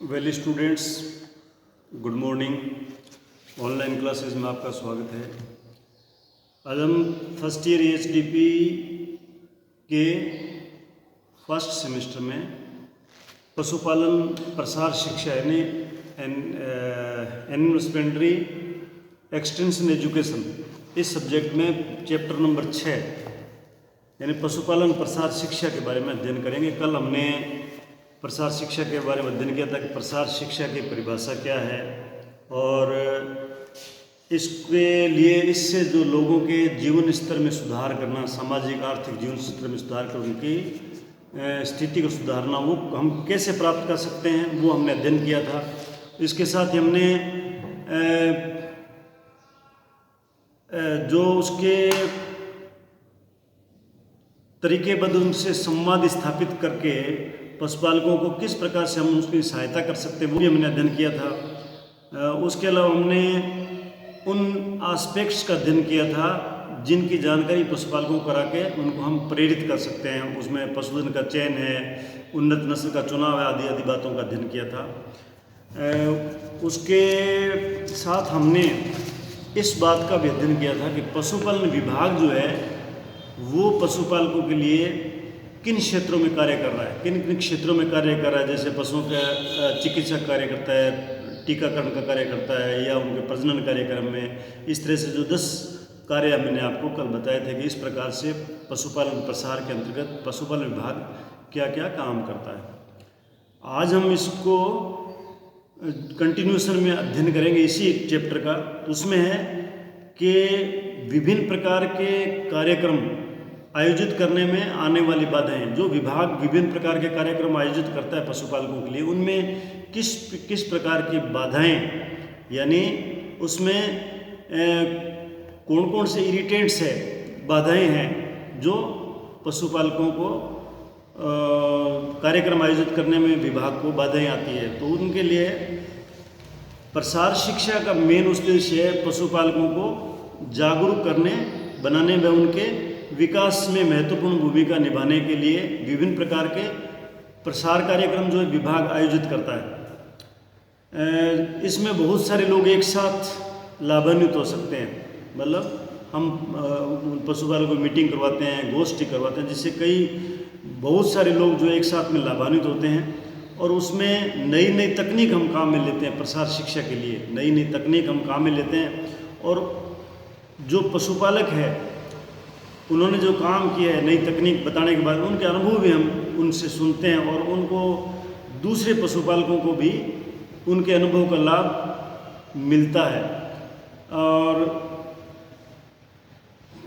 Well students, good morning. Online classes में आपका स्वागत है। आज हम फर्स्ट ईयर एचडीपी के फर्स्ट सेमेस्टर में पशुपालन प्रसार शिक्षा यानी एनिमल हस्बेंड्री एक्सटेंशन एजुकेशन इस सब्जेक्ट में चैप्टर नंबर 6 यानी पशुपालन प्रसार शिक्षा के बारे में अध्ययन करेंगे। कल हमने प्रसार शिक्षा के बारे में अध्ययन किया था कि प्रसार शिक्षा की परिभाषा क्या है और इसके लिए इससे जो लोगों के जीवन स्तर में सुधार करना, सामाजिक आर्थिक जीवन स्तर में सुधार कर उनकी स्थिति को सुधारना, वो हम कैसे प्राप्त कर सकते हैं वो हमने अध्ययन किया था। इसके साथ ही हमने जो उसके तरीकेबद्ध उनसे संवाद स्थापित करके पशुपालकों को किस प्रकार से हम उसकी सहायता कर सकते हैं वो भी हमने अध्ययन किया था। उसके अलावा हमने उन एस्पेक्ट्स का अध्ययन किया था जिनकी जानकारी पशुपालकों को करा के उनको हम प्रेरित कर सकते हैं। उसमें पशुधन का चयन है, उन्नत नस्ल का चुनाव है, आदि आदि बातों का अध्ययन किया था। उसके साथ हमने इस बात का भी अध्ययन किया था कि पशुपालन विभाग जो है वो पशुपालकों के लिए किन क्षेत्रों में कार्य कर रहा है, किन किन क्षेत्रों में कार्य कर रहा है। जैसे पशुओं का चिकित्सा कार्य करता है, टीकाकरण का कार्य करता है, या उनके प्रजनन कार्यक्रम में। इस तरह से जो 10 कार्य मैंने आपको कल बताए थे कि इस प्रकार से पशुपालन प्रसार के अंतर्गत पशुपालन विभाग क्या क्या काम करता है। आज हम इसको कंटिन्यूशन में अध्ययन करेंगे इसी चैप्टर का। उसमें है कि विभिन्न प्रकार के कार्यक्रम आयोजित करने में आने वाली बाधाएं। जो विभाग विभिन्न प्रकार के कार्यक्रम आयोजित करता है पशुपालकों के लिए, उनमें किस प्रकार की बाधाएं, यानी उसमें कौन कौन से इरिटेंट्स है, बाधाएं हैं जो पशुपालकों को कार्यक्रम आयोजित करने में विभाग को बाधाएं आती है। तो उनके लिए प्रसार शिक्षा का मेन उद्देश्य है पशुपालकों को जागरूक करने, बनाने व उनके विकास में महत्वपूर्ण भूमिका निभाने के लिए विभिन्न प्रकार के प्रसार कार्यक्रम जो विभाग आयोजित करता है। इसमें बहुत सारे लोग एक साथ लाभान्वित हो सकते हैं। मतलब हम पशुपालकों को मीटिंग करवाते हैं, गोष्ठी करवाते हैं, जिससे बहुत सारे लोग जो एक साथ में लाभान्वित होते हैं और उसमें नई नई तकनीक हम काम में लेते हैं। प्रसार शिक्षा के लिए नई नई तकनीक हम काम में लेते हैं और जो पशुपालक है उन्होंने जो काम किया है नई तकनीक बताने के बाद उनके अनुभव भी हम उनसे सुनते हैं और उनको दूसरे पशुपालकों को भी उनके अनुभव का लाभ मिलता है। और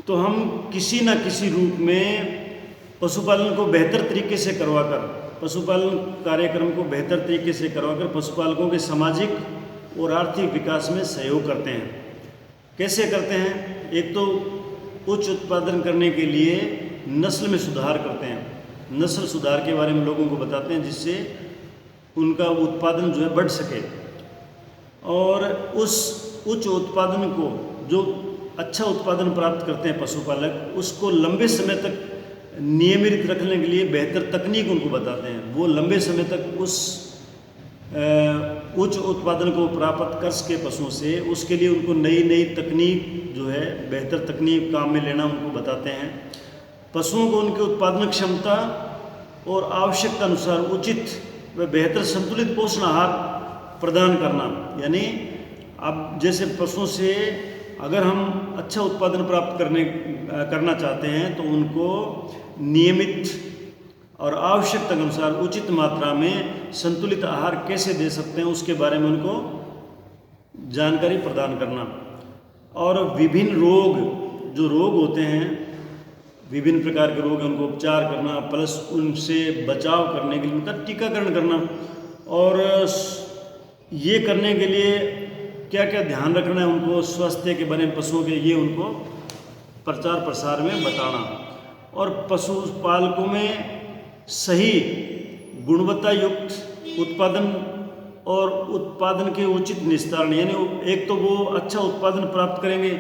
तो हम किसी न किसी रूप में पशुपालन को बेहतर तरीके से करवाकर, पशुपालन कार्यक्रम को बेहतर तरीके से करवाकर पशुपालकों के सामाजिक और आर्थिक विकास में सहयोग करते हैं। कैसे करते हैं? एक तो उच्च उत्पादन करने के लिए नस्ल में सुधार करते हैं। नस्ल सुधार के बारे में लोगों को बताते हैं जिससे उनका उत्पादन जो है बढ़ सके। और उस उच्च उत्पादन को, जो अच्छा उत्पादन प्राप्त करते हैं पशुपालक, उसको लंबे समय तक नियमित रखने के लिए बेहतर तकनीक उनको बताते हैं। वो लंबे समय तक उस उच्च उत्पादन को प्राप्त कर सके पशुओं से, उसके लिए उनको नई नई तकनीक जो है, बेहतर तकनीक काम में लेना उनको बताते हैं। पशुओं को उनके उत्पादन क्षमता और आवश्यकता अनुसार उचित व बेहतर संतुलित पोषण आहार प्रदान करना। यानी अब जैसे पशुओं से अगर हम अच्छा उत्पादन प्राप्त करना चाहते हैं तो उनको नियमित और आवश्यकता के अनुसार उचित मात्रा में संतुलित आहार कैसे दे सकते हैं उसके बारे में उनको जानकारी प्रदान करना। और विभिन्न जो रोग होते हैं, विभिन्न प्रकार के रोग, उनको उपचार करना, प्लस उनसे बचाव करने के लिए उनका टीकाकरण करना। और ये करने के लिए क्या क्या ध्यान रखना है उनको, स्वास्थ्य के बारे में पशुओं के, ये उनको प्रचार प्रसार में बताना। और पशुपालकों में सही गुणवत्ता युक्त उत्पादन और उत्पादन के उचित निस्तारण, यानी एक तो वो अच्छा उत्पादन प्राप्त करेंगे,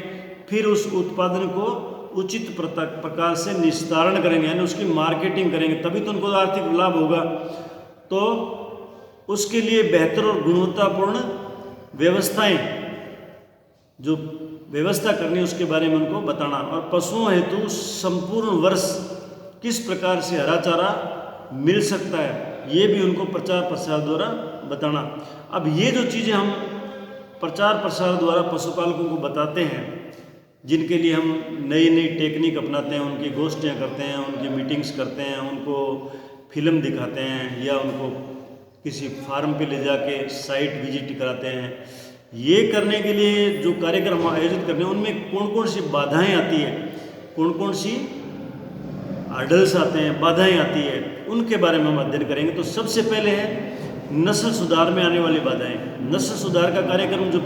फिर उस उत्पादन को उचित प्रकार से निस्तारण करेंगे, यानी उसकी मार्केटिंग करेंगे, तभी तो उनको आर्थिक लाभ होगा। तो उसके लिए बेहतर और गुणवत्तापूर्ण व्यवस्थाएं जो व्यवस्था करनी है उसके बारे में उनको बताना, और पशुओं हेतु संपूर्ण वर्ष किस प्रकार से हरा चारा मिल सकता है ये भी उनको प्रचार प्रसार द्वारा बताना। अब ये जो चीज़ें हम प्रचार प्रसार द्वारा पशुपालकों को बताते हैं, जिनके लिए हम नई नई टेक्निक अपनाते हैं, उनकी गोष्ठियाँ करते हैं, उनकी मीटिंग्स करते हैं, उनको फिल्म दिखाते हैं या उनको किसी फार्म पे ले जाके साइट विजिट कराते हैं, ये करने के लिए जो कार्यक्रम आयोजित करने हैं उनमें कौन कौन सी बाधाएं आती है, कौन कौन सी हर्डल्स आते हैं, बाधाएं आती है, उनके बारे में हम अध्ययन करेंगे। तो सबसे पहले है नस्ल सुधार में आने वाली बाधाएं। नस्ल सुधार का कार्यक्रम जो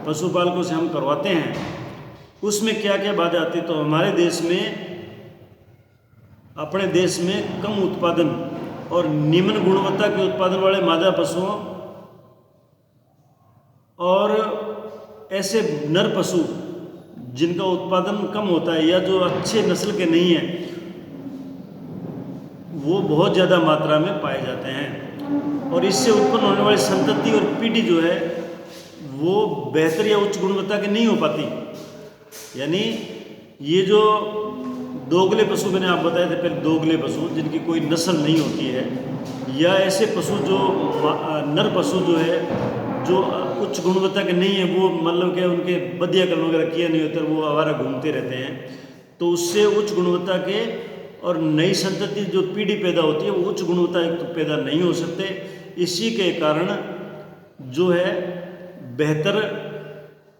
पशुपालकों से हम करवाते हैं उसमें क्या क्या बाधा आती है। तो हमारे देश में, अपने देश में कम उत्पादन और निम्न गुणवत्ता के उत्पादन वाले मादा पशुओं और ऐसे नर पशु जिनका उत्पादन कम होता है या जो अच्छे नस्ल के नहीं हैं वो बहुत ज़्यादा मात्रा में पाए जाते हैं, और इससे उत्पन्न होने वाली संतति और पीढ़ी जो है वो बेहतर या उच्च गुणवत्ता की नहीं हो पाती। यानी ये जो दोगले पशु मैंने आप बताए थे पहले, दोगले पशु जिनकी कोई नस्ल नहीं होती है, या ऐसे पशु जो नर पशु जो है जो उच्च गुणवत्ता के नहीं है, वो मतलब कि उनके बधियाकरण वगैरह किया नहीं होता, वो आवारा घूमते रहते हैं, तो उससे उच्च गुणवत्ता के और नई संतति जो पीढ़ी पैदा होती है वो उच्च गुणवत्ता तो पैदा नहीं हो सकते। इसी के कारण जो है बेहतर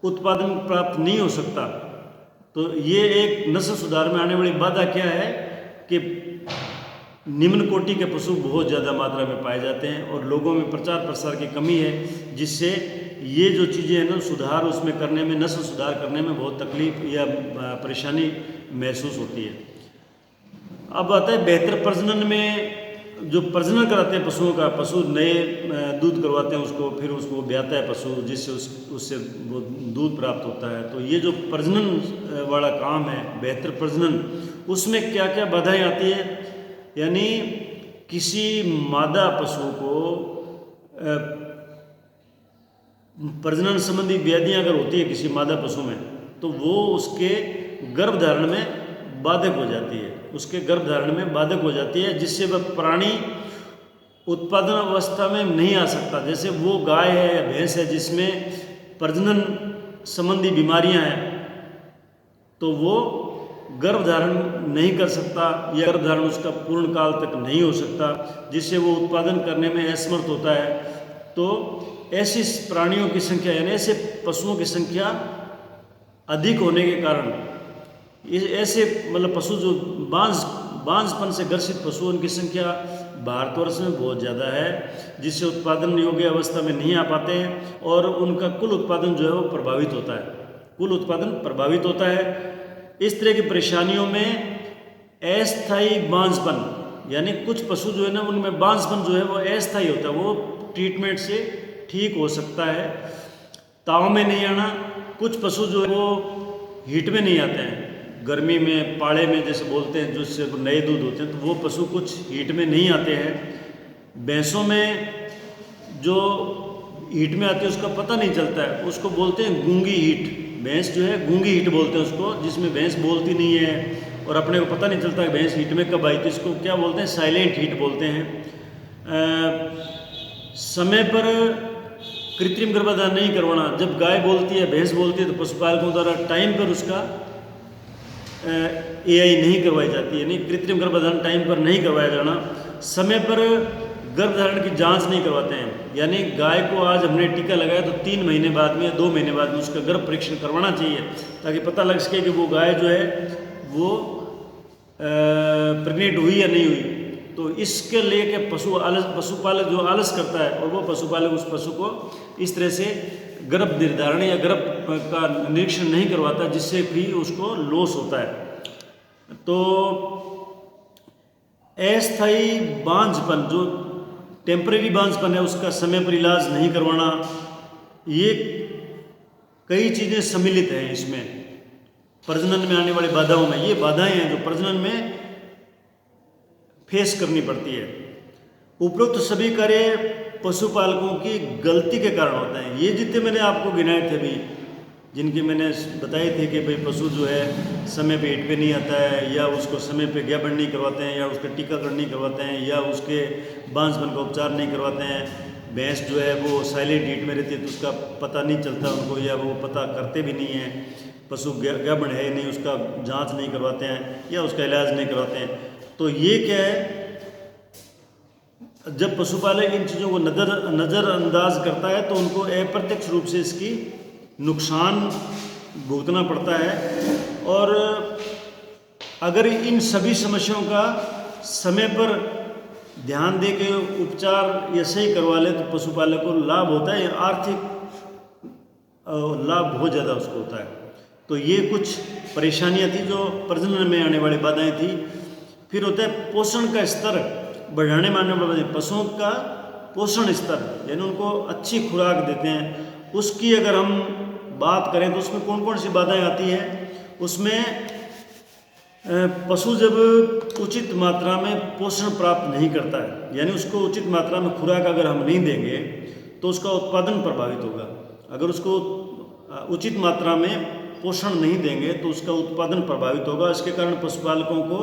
उत्पादन प्राप्त नहीं हो सकता। तो ये एक नस्ल सुधार में आने वाली बाधा क्या है कि निम्न कोटि के पशु बहुत ज़्यादा मात्रा में पाए जाते हैं और लोगों में प्रचार प्रसार की कमी है, जिससे ये जो चीज़ें हैं ना सुधार उसमें करने में, नस्ल सुधार करने में बहुत तकलीफ या परेशानी महसूस होती है। अब आता है बेहतर प्रजनन में, जो प्रजनन कराते हैं पशुओं का, पशु नए दूध करवाते हैं उसको, फिर उसको ब्याता है पशु, जिससे उससे वो दूध प्राप्त होता है। तो ये जो प्रजनन वाला काम है, बेहतर प्रजनन, उसमें क्या क्या बाधाएं आती है। यानी किसी मादा पशु को प्रजनन संबंधी व्याधियां अगर होती है किसी मादा पशु में, तो वो उसके गर्भधारण में बाधक हो जाती है, उसके गर्भधारण में बाधक हो जाती है, जिससे वह प्राणी उत्पादन अवस्था में नहीं आ सकता। जैसे वो गाय है या भैंस है जिसमें प्रजनन संबंधी बीमारियां हैं, तो वो गर्भधारण नहीं कर सकता या गर्भधारण उसका पूर्ण काल तक नहीं हो सकता, जिससे वो उत्पादन करने में असमर्थ होता है। तो ऐसी प्राणियों की संख्या, यानी ऐसे पशुओं की संख्या अधिक होने के कारण, ऐसे मतलब पशु जो बांझपन से ग्रसित पशु, उनकी संख्या भारतवर्ष में बहुत ज़्यादा है, जिससे उत्पादन योग्य अवस्था में नहीं आ पाते हैं और उनका कुल उत्पादन जो है वो प्रभावित होता है, कुल उत्पादन प्रभावित होता है। इस तरह की परेशानियों में अस्थायी बांझपन, यानी कुछ पशु जो है ना उनमें बांझपन जो है वो अस्थायी होता है, वो ट्रीटमेंट से ठीक हो सकता है। ताव में नहीं आना, कुछ पशु जो है वो हीट में नहीं आते हैं, गर्मी में पाड़े में जैसे बोलते हैं, जिससे नए दूध होते हैं, तो वो पशु कुछ हीट में नहीं आते हैं। भैंसों में जो हीट में आती है उसका पता नहीं चलता है, उसको बोलते हैं गूंगी हीट। भैंस जो है गूंगी हीट बोलते हैं उसको, जिसमें भैंस बोलती नहीं है और अपने को पता नहीं चलता है भैंस हीट में कब आई थी, इसको क्या बोलते हैं, साइलेंट हीट बोलते हैं। समय पर कृत्रिम गर्भाधान नहीं करवाना, जब गाय बोलती है, भैंस बोलती है, तो पशुपालकों द्वारा टाइम पर उसका एआई नहीं करवाई जाती है, नहीं कृत्रिम गर्भाधान टाइम पर नहीं करवाया जाना। समय पर गर्भधारण की जांच नहीं करवाते हैं, यानी गाय को आज हमने टीका लगाया तो 3 महीने बाद में या 2 महीने बाद में उसका गर्भ परीक्षण करवाना चाहिए, ताकि पता लग सके कि वो गाय जो है वो प्रेग्नेंट हुई या नहीं हुई। तो इसके लेके पशुपालक जो आलस करता है और वो पशुपालक उस पशु को इस तरह से गर्भ निर्धारण या गर्भ का निरीक्षण नहीं करवाता, जिससे भी उसको लॉस होता है। तो अस्थायी बांझपन, जो टेम्परेरी बांझपन है, उसका समय पर इलाज नहीं करवाना, ये कई चीज़ें सम्मिलित हैं इसमें प्रजनन में आने वाली बाधाओं में। ये बाधाएं हैं जो प्रजनन में फेस करनी पड़ती है। उपरोक्त सभी कार्य पशुपालकों की गलती के कारण होते हैं। ये जितने मैंने आपको गिनाए थे अभी, जिनके मैंने बताए थे कि भाई पशु जो है समय पे हीट पे नहीं आता है, या उसको समय पे गैबन नहीं करवाते हैं, या उसका टीकाकरण नहीं करवाते हैं, या उसके बांझपन का उपचार नहीं करवाते हैं। भैंस जो है वो साइलेंट हीट में रहती है तो उसका पता नहीं चलता उनको, या वो पता करते भी नहीं हैं। पशु गैबन है नहीं, उसका जांच नहीं करवाते हैं या उसका इलाज नहीं करवाते हैं। तो ये क्या है, जब पशुपालक इन चीज़ों को नज़रअंदाज करता है तो उनको अप्रत्यक्ष रूप से इसकी नुकसान भुगतना पड़ता है। और अगर इन सभी समस्याओं का समय पर ध्यान दे के उपचार या सही करवा ले तो पशुपालक को लाभ होता है, आर्थिक लाभ बहुत ज़्यादा उसको होता है। तो ये कुछ परेशानियां थी जो प्रजनन में आने वाली बाधाएं थी। फिर होता है पोषण का स्तर बढ़ाने में आने वाले पशुओं का पोषण स्तर, यानी उनको अच्छी खुराक देते हैं, उसकी अगर हम बात करें तो उसमें कौन कौन सी बाधाएं आती हैं। उसमें पशु जब उचित मात्रा में पोषण प्राप्त नहीं करता है, यानी उसको उचित मात्रा में खुराक अगर हम नहीं देंगे तो उसका उत्पादन प्रभावित होगा। अगर उसको उचित मात्रा में पोषण नहीं देंगे तो उसका उत्पादन प्रभावित होगा। इसके कारण पशुपालकों को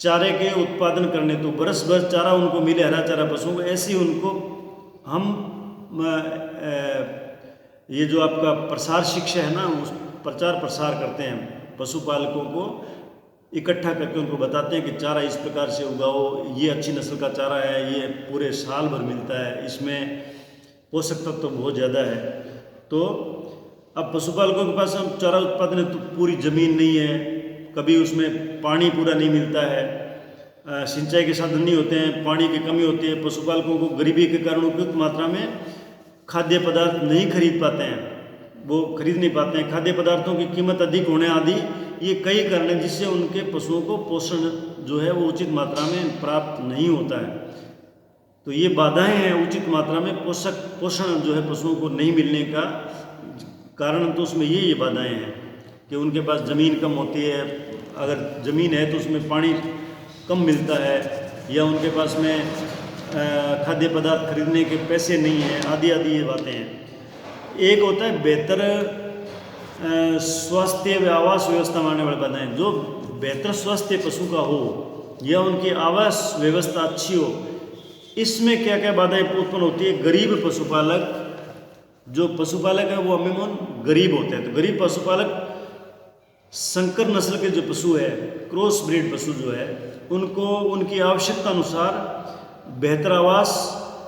चारे के उत्पादन करने, तो बरस भर चारा उनको मिले, हरा चारा पशुओं को, ऐसे उनको हम ये जो आपका प्रसार शिक्षा है ना, उस प्रचार प्रसार करते हैं, पशुपालकों को इकट्ठा करके उनको बताते हैं कि चारा इस प्रकार से उगाओ, ये अच्छी नस्ल का चारा है, ये पूरे साल भर मिलता है, इसमें पोषक तत्व तो बहुत ज़्यादा है। तो अब पशुपालकों के पास हम चारा उत्पादन तो पूरी ज़मीन नहीं है, कभी उसमें पानी पूरा नहीं मिलता है, सिंचाई के साधन नहीं होते हैं, पानी की कमी होती है। पशुपालकों को गरीबी के कारण उपयुक्त मात्रा में खाद्य पदार्थ नहीं खरीद पाते हैं, वो खरीद नहीं पाते हैं। खाद्य पदार्थों की कीमत अधिक होने आदि ये कई कारण हैं जिससे उनके पशुओं को पोषण जो है वो उचित मात्रा में प्राप्त नहीं होता है। तो ये बाधाएं हैं उचित मात्रा में पोषण जो है पशुओं को नहीं मिलने का कारण। तो उसमें ये बाधाएं हैं कि उनके पास ज़मीन कम होती है, अगर ज़मीन है तो उसमें पानी कम मिलता है, या उनके पास में खाद्य पदार्थ खरीदने के पैसे नहीं हैं, आदि आदि ये बातें हैं। एक होता है बेहतर स्वास्थ्य व आवास व्यवस्था में आने वाली बाधाएं। जो बेहतर स्वास्थ्य पशु का हो या उनकी आवास व्यवस्था अच्छी हो, इसमें क्या क्या बाधाएं उत्पन्न होती है। गरीब पशुपालक, जो पशुपालक है वो अमूमन गरीब होते हैं। तो गरीब पशुपालक संकर नस्ल के जो पशु है, क्रॉस ब्रीड पशु जो है, उनको उनकी आवश्यकता अनुसार बेहतर आवास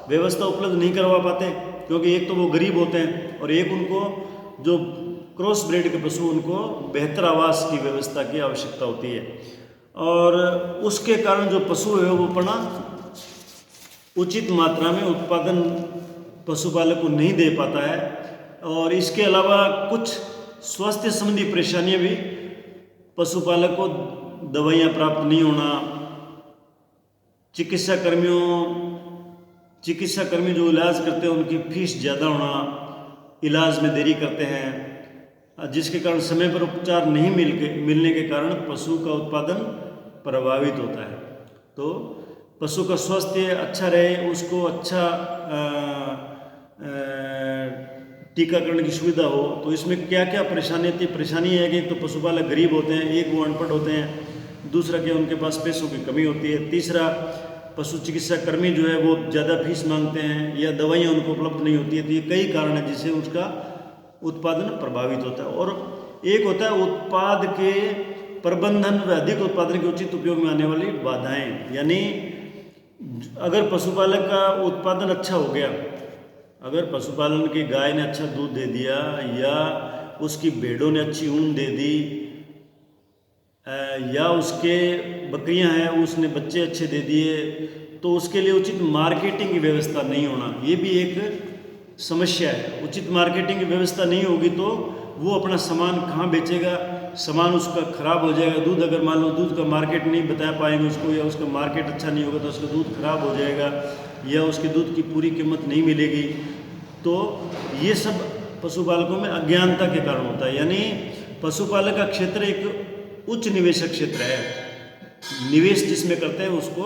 व्यवस्था उपलब्ध नहीं करवा पाते, क्योंकि एक तो वो गरीब होते हैं और एक उनको जो क्रॉस ब्रीड के पशु उनको बेहतर आवास की व्यवस्था की आवश्यकता होती है। और उसके कारण जो पशु है वो अपना उचित मात्रा में उत्पादन पशुपालक को नहीं दे पाता है। और इसके अलावा कुछ स्वास्थ्य संबंधी परेशानियां भी पशुपालक को, दवाइयाँ प्राप्त नहीं होना, चिकित्साकर्मी जो इलाज करते हैं उनकी फीस ज़्यादा होना, इलाज में देरी करते हैं, जिसके कारण समय पर उपचार नहीं मिलने के कारण पशु का उत्पादन प्रभावित होता है। तो पशु का स्वास्थ्य अच्छा रहे, उसको अच्छा टीकाकरण की सुविधा हो, तो इसमें क्या क्या परेशानी आती है। परेशानी है कि तो पशुपालक गरीब होते हैं, एक वो अनपढ़ होते हैं, दूसरा कि उनके पास पैसों की कमी होती है, तीसरा पशु चिकित्सा कर्मी जो है वो ज़्यादा फीस मांगते हैं या दवाइयाँ उनको उपलब्ध नहीं होती है। तो ये कई कारण हैं जिससे उसका उत्पादन प्रभावित होता है। और एक होता है उत्पाद के प्रबंधन व अधिक उत्पादन के उचित उपयोग में आने वाली बाधाएं। यानी अगर पशुपालक का उत्पादन अच्छा हो गया, अगर पशुपालन की गाय ने अच्छा दूध दे दिया या उसकी भेड़ों ने अच्छी ऊन दे दी, या उसके बकरियां हैं उसने बच्चे अच्छे दे दिए, तो उसके लिए उचित मार्केटिंग की व्यवस्था नहीं होना, ये भी एक समस्या है। उचित मार्केटिंग की व्यवस्था नहीं होगी तो वो अपना सामान कहाँ बेचेगा, सामान उसका ख़राब हो जाएगा। दूध अगर मान लो दूध का मार्केट नहीं बता पाएंगे उसको, या उसका मार्केट अच्छा नहीं होगा तो उसका दूध खराब हो जाएगा, या उसके दूध की पूरी कीमत नहीं मिलेगी। तो ये सब पशुपालकों में अज्ञानता के कारण होता है। यानी पशुपालक का क्षेत्र एक उच्च निवेशक क्षेत्र है, निवेश जिसमें करते हैं उसको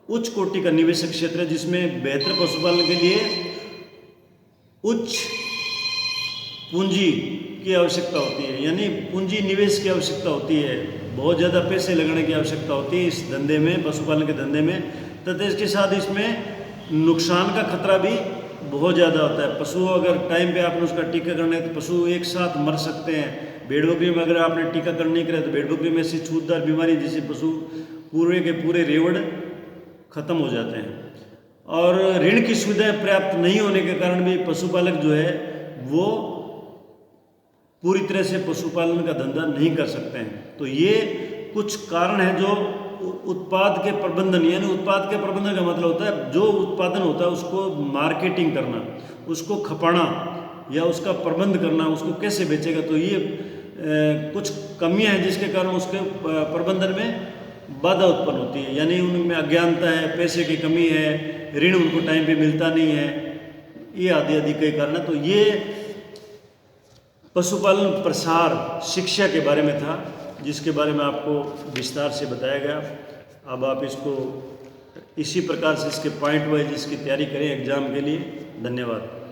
उच्च कोटि का निवेशक क्षेत्र है, जिसमें बेहतर पशुपालन के लिए उच्च पूंजी की आवश्यकता होती है, यानी पूंजी निवेश की आवश्यकता होती है, बहुत ज़्यादा पैसे लगाने की आवश्यकता होती है इस धंधे में, पशुपालन के धंधे में। तथा इसके साथ इसमें नुकसान का खतरा भी बहुत ज़्यादा होता है। पशु अगर टाइम पे आपने उसका टीकाकरण है तो पशु एक साथ मर सकते हैं। भेड़ बकरी में अगर आपने टीकाकरण नहीं कराया तो भेड़ बकरी में ऐसी छूतदार बीमारी जिससे पशु पूरे के पूरे रेवड़ खत्म हो जाते हैं। और ऋण की सुविधाएं प्राप्त नहीं होने के कारण भी पशुपालक जो है वो पूरी तरह से पशुपालन का धंधा नहीं कर सकते हैं। तो ये कुछ कारण हैं जो उत्पाद के प्रबंधन, यानी उत्पाद के प्रबंधन का मतलब होता है जो उत्पादन होता है उसको मार्केटिंग करना, उसको खपाना या उसका प्रबंध करना, उसको कैसे बेचेगा। तो ये कुछ कमियां हैं जिसके कारण उसके प्रबंधन में बाधा उत्पन्न होती है, यानी उनमें अज्ञानता है, पैसे की कमी है, ऋण उनको टाइम पे मिलता नहीं है, ये आदि आदि कई कारण है। तो ये पशुपालन प्रसार शिक्षा के बारे में था, जिसके बारे में आपको विस्तार से बताया गया। अब आप इसको इसी प्रकार से इसके पॉइंट वाइज इसकी तैयारी करें एग्ज़ाम के लिए। धन्यवाद।